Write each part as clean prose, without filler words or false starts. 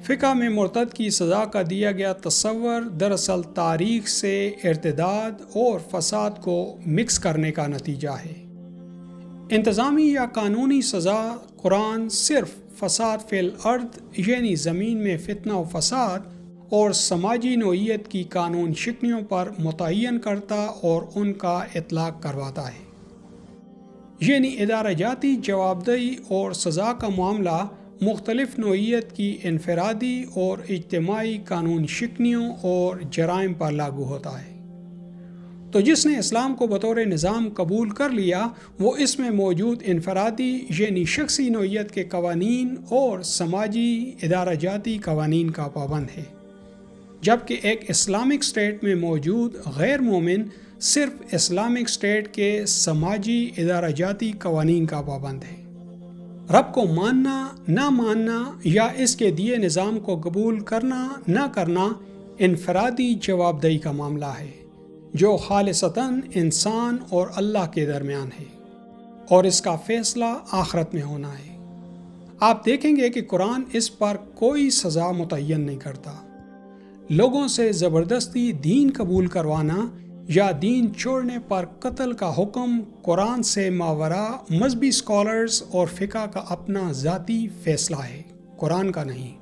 فقہ میں مرتد کی سزا کا دیا گیا تصور دراصل تاریخ سے ارتداد اور فساد کو مکس کرنے کا نتیجہ ہے۔ انتظامی یا قانونی سزا قرآن صرف فساد فی الارض یعنی زمین میں فتنہ و فساد اور سماجی نوعیت کی قانون شکنیوں پر متعین کرتا اور ان کا اطلاق کرواتا ہے۔ یعنی ادارہ جاتی جوابدہی اور سزا کا معاملہ مختلف نوعیت کی انفرادی اور اجتماعی قانون شکنیوں اور جرائم پر لاگو ہوتا ہے۔ تو جس نے اسلام کو بطور نظام قبول کر لیا وہ اس میں موجود انفرادی یعنی شخصی نوعیت کے قوانین اور سماجی ادارہ جاتی قوانین کا پابند ہے، جبکہ ایک اسلامک اسٹیٹ میں موجود غیر مومن صرف اسلامک اسٹیٹ کے سماجی ادارہ جاتی قوانین کا پابند ہے۔ رب کو ماننا نہ ماننا یا اس کے دیے نظام کو قبول کرنا نہ کرنا انفرادی جوابدہی کا معاملہ ہے جو خالصتاً انسان اور اللہ کے درمیان ہے، اور اس کا فیصلہ آخرت میں ہونا ہے۔ آپ دیکھیں گے کہ قرآن اس پر کوئی سزا متعین نہیں کرتا۔ لوگوں سے زبردستی دین قبول کروانا یا دین چھوڑنے پر قتل کا حکم قرآن سے ماوراء مذہبی اسکالرز اور فقہ کا اپنا ذاتی فیصلہ ہے، قرآن کا نہیں۔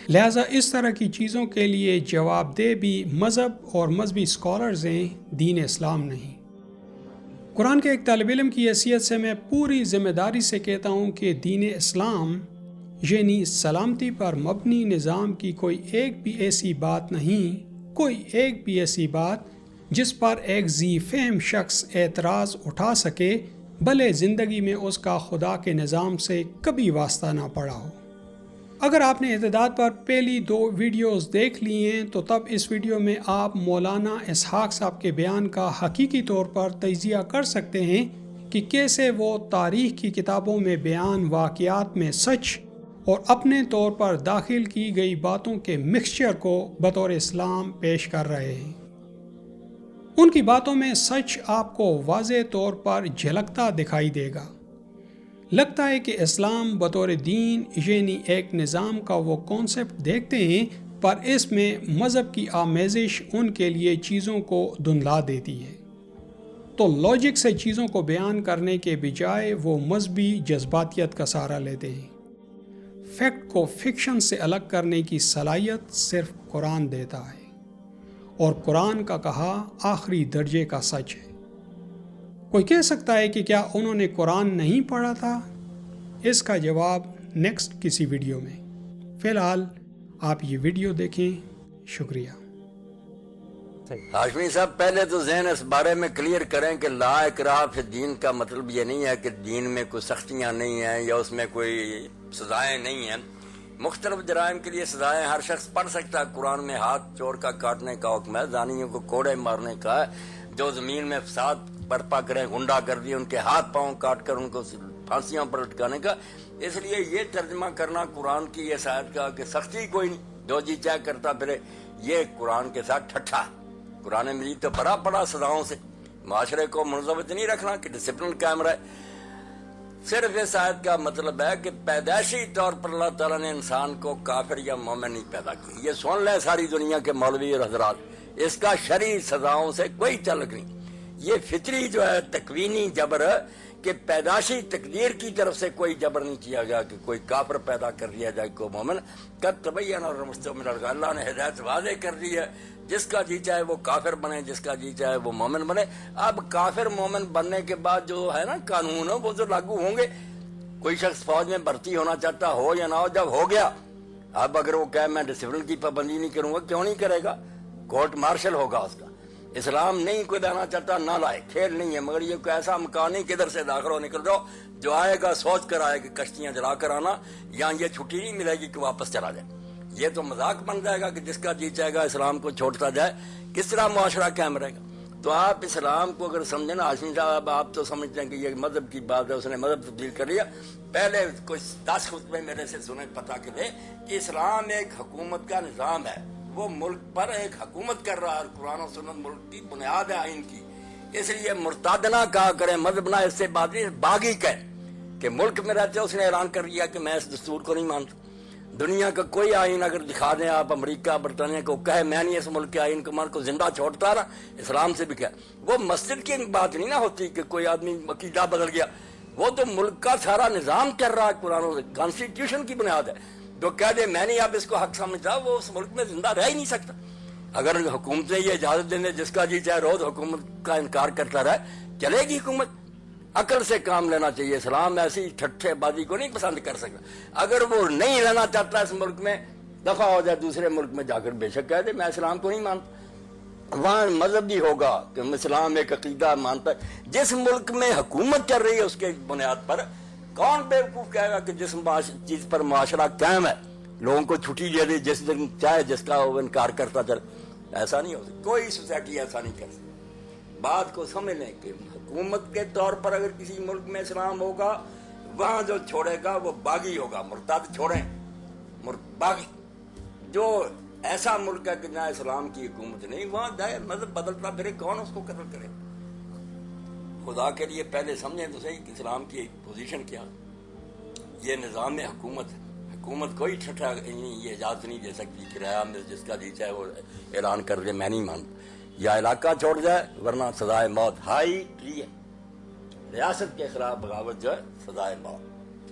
لہٰذا اس طرح کی چیزوں کے لیے جواب دہ بھی مذہب اور مذہبی اسکالرز ہیں، دین اسلام نہیں۔ قرآن کے ایک طالب علم کی حیثیت سے میں پوری ذمہ داری سے کہتا ہوں کہ دین اسلام یعنی سلامتی پر مبنی نظام کی کوئی ایک بھی ایسی بات نہیں، کوئی ایک بھی ایسی بات جس پر ایک ذی فہم شخص اعتراض اٹھا سکے بھلے زندگی میں اس کا خدا کے نظام سے کبھی واسطہ نہ پڑا ہو۔ اگر آپ نے ارتداد پر پہلی 2 ویڈیوز دیکھ لی ہیں تو تب اس ویڈیو میں آپ مولانا اسحاق صاحب کے بیان کا حقیقی طور پر تجزیہ کر سکتے ہیں کہ کیسے وہ تاریخ کی کتابوں میں بیان واقعات میں سچ اور اپنے طور پر داخل کی گئی باتوں کے مکسچر کو بطور اسلام پیش کر رہے ہیں۔ ان کی باتوں میں سچ آپ کو واضح طور پر جھلکتا دکھائی دے گا۔ لگتا ہے کہ اسلام بطور دین یعنی ایک نظام کا وہ کانسیپٹ دیکھتے ہیں، پر اس میں مذہب کی آمیزش ان کے لیے چیزوں کو دھندلا دیتی ہے۔ تو لاجک سے چیزوں کو بیان کرنے کے بجائے وہ مذہبی جذباتیت کا سہارا لیتے ہیں۔ فیکٹ کو فکشن سے الگ کرنے کی صلاحیت صرف قرآن دیتا ہے، اور قرآن کا کہا آخری درجے کا سچ ہے۔ کوئی کہہ سکتا ہے کہ کیا انہوں نے قرآن نہیں پڑھا تھا؟ اس کا جواب نیکسٹ کسی ویڈیو میں۔ فی الحال آپ یہ ویڈیو دیکھیں۔ شکریہ۔ ہاشمی صاحب، پہلے تو ذہن اس بارے میں کلیئر کریں کہ لا اکراہ فی الدین کا مطلب یہ نہیں ہے کہ دین میں کوئی سختیاں نہیں ہیں یا اس میں کوئی سزائیں نہیں ہیں۔ مختلف جرائم کے لیے سزائیں ہر شخص پڑھ سکتا ہے۔ قرآن میں ہاتھ چور کا کاٹنے کا حکم ہے، زانیوں کو کوڑے مارنے کا ہے، جو زمین میں فساد برپا کریں، غنڈہ گردی، ان کے ہاتھ پاؤں کاٹ کر ان کو پھانسیوں پر لٹکانے کا۔ اس لیے یہ ترجمہ کرنا قرآن کی اس آیت کا کہ سختی کوئی نہیں، جو جی چاہے کرتا پھرے، یہ قرآن کے ساتھ ٹھٹھا ہے۔ قرآن مجید تو بڑا پڑا سزاؤں سے، معاشرے کو منضبط نہیں رکھنا کہ ڈسپلن قائم رہے۔ صرف اس آیت کا مطلب ہے کہ پیدائشی طور پر اللہ تعالیٰ نے انسان کو کافر یا مومن نہیں پیدا کی۔ یہ سن لیں ساری دنیا کے مولوی اور حضرات، اس کا شرعی سزاؤں سے کوئی تعلق نہیں۔ یہ فطری جو ہے تکوینی جبر ہے کہ پیدائشی تقدیر کی طرف سے کوئی جبر نہیں کیا گیا کہ کوئی کافر پیدا کر دیا جائے کوئی مومن۔ قد تبین الرشد من الغی، اللہ نے ہدایت واضح کر دی ہے، جس کا جی چاہے وہ کافر بنے، جس کا جی چاہے وہ مومن بنے۔ اب کافر مومن بننے کے بعد جو ہے نا قانون وہ تو لاگو ہوں گے۔ کوئی شخص فوج میں بھرتی ہونا چاہتا ہو یا نہ ہو، جب ہو گیا اب اگر وہ کہے میں ڈسپلن کی پابندی نہیں کروں گا، کیوں نہیں کرے گا؟ کورٹ مارشل ہوگا اس کا۔ اسلام نہیں کوئی لانا چاہتا نہ لائے، کھیل نہیں ہے، مگر یہ کوئی ایسا مکان نہیں کدھر سے داخل ہو نکل جاؤ، جو آئے گا سوچ کر آئے کہ کشتیاں جلا کر آنا، یا یہ چھٹی نہیں ملے گی کہ واپس چلا جائے۔ یہ تو مذاق بن جائے گا کہ جس کا جی چاہے گا اسلام کو چھوڑتا جائے، کس طرح معاشرہ قائم رہے گا؟ تو آپ اسلام کو اگر سمجھیں نا ہاشمی صاحب، آپ تو سمجھتے ہیں کہ یہ مذہب کی بات ہے، اس نے مذہب تبدیل کر لیا۔ پہلے کچھ 10 خطبے میرے سے سنیں پتہ کے لیں کہ اسلام ایک حکومت کا نظام ہے، وہ ملک پر ایک حکومت کر رہا ہے، قرآن و سنت ملک کی بنیاد ہے آئین کی۔ اس لیے مرتد نہ کہا کریں مذہب نہ، اس سے بات نہیں، باغی کہیں کہ ملک میں رہتے اس نے اعلان کر دیا کہ میں اس دستور کو نہیں مانتا۔ دنیا کا کوئی آئین اگر دکھا دیں آپ امریکہ برطانیہ کو کہے میں نہیں اس ملک کے آئین کو زندہ چھوڑتا نا، اسلام سے بھی کہا، وہ مسجد کی بات نہیں نہ ہوتی کہ کوئی آدمی عقیدہ بدل گیا، وہ تو ملک کا سارا نظام کر رہا ہے، قرآن و کانسٹیٹیوشن کی بنیاد ہے. جو کہہ دے میں نہیں اب اس کو حق سمجھتا وہ اس ملک میں زندہ رہ ہی نہیں سکتا. اگر حکومتیں یہ اجازت دیں جس کا جی چاہے روز حکومت کا انکار کرتا رہے، چلے گی حکومت؟ عقل سے کام لینا چاہیے. اسلام ایسی ٹھٹھے بازی کو نہیں پسند کر سکتا. اگر وہ نہیں رہنا چاہتا اس ملک میں، دفع ہو جائے دوسرے ملک میں جا کر بے شک کہہ دے میں اسلام کو نہیں مانتا. وہاں مذہب بھی ہوگا کہ اسلام ایک عقیدہ مانتا ہے. جس ملک میں حکومت چل رہی ہے اس کے بنیاد پر کون بیوقوف کہے گا کہ جس چیز پر معاشرہ قائم ہے لوگوں کو چھٹی دے دے جس دن چاہے جس کا وہ انکار کرتا چل؟ ایسا نہیں ہو سکتا. کوئی سوسائٹی ایسا نہیں کر سکتی. بات کو سمجھ لیں کہ حکومت کے طور پر اگر کسی ملک میں اسلام ہوگا، وہاں جو چھوڑے گا وہ باغی ہوگا. مرتد چھوڑیں، باغی. جو ایسا ملک ہے کہ جہاں اسلام کی حکومت نہیں، وہاں جائے مذہب بدلتا پھرے کون اس کو قتل کرے؟ خدا کے لیے پہلے سمجھیں تو صحیح کہ اسلام کی پوزیشن کیا. یہ نظام حکومت ہے. حکومت کوئی ٹھٹھا یہ اجازت نہیں دے سکتی کرایہ میں جس کا جی چاہے وہ اعلان کر دے میں نہیں مانتا. یا علاقہ چھوڑ جائے ورنہ سزائے موت. High clear. ریاست کے خلاف بغاوت جو ہے سزائے موت.